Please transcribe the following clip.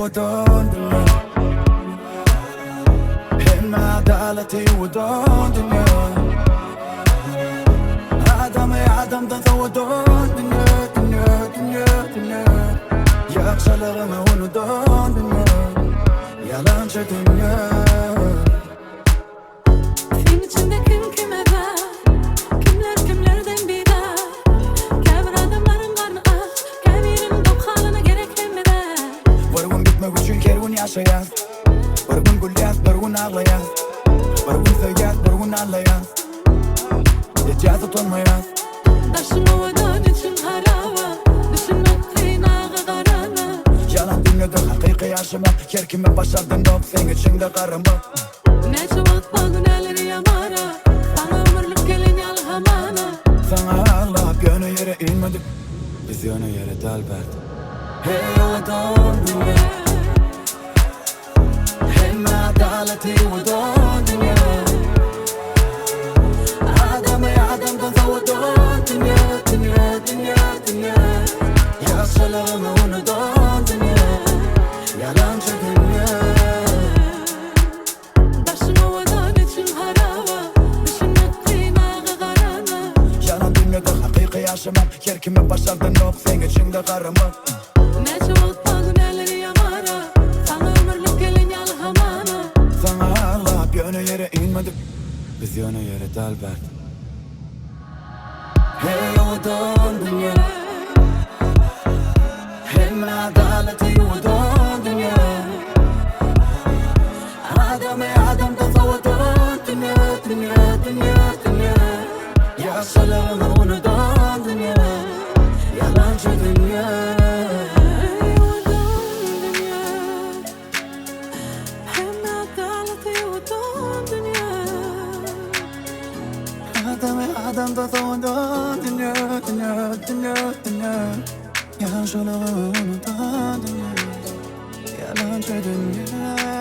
ودون دنيا هم عدالتي ودون دنيا عدم ودون دنيا دنيا دنيا دنيا yakşalarımı unutun dünya Yalancı dünya Senin içinde kim kime var Kimler kimlerden bidar Kevir adamların karnı aç Kevirin dokhalına gerek hemmeder Varvun gitmek için kervun yaşayaz Varvun gulyaz, varvun ağlayaz Varvun söyyaz, varvun ağlayaz Yecaz utanmayaz Daşını vadan için harava Düşünmek kıynağı karana Yalan dünyada hakiki yaşamak Yer kime başardın yok sen içinde karınmak Neçe vaxt bağlı neleri yamara Bana ömürlük gelin yalhamana Sana Allah yönü yere inmedik Biz yönü yere dalberdik Hey ودون dünya Hem adaleti ودون dünya Adamdan ودون dünya dünya dünya dünya Yaşalarımı unutun dünya Yalancı dünya Daşını vadan için harava Düşünmek kıynağı karana Yalan dünyada hakiki yaşamak Yer kime başardın yok sen içinde karınmak Neçe vaxt bağlı neleri yamara Sana ömürlük gelin yalhamana Sana Allah yönü yere inmedik Biz yönü yere dalberdik Hey ودون dünya Hem adaleti ودون dünya Adamdan ودون dünya dünya dünya dünya Yaşalarımı unutun dünya Yalancı dünya Ey ودون dünya Hem adaleti ودون dünya Adamdan ودون dünya dünya dünya dünya Yaşalarımı unutun dünya Yalancı dünya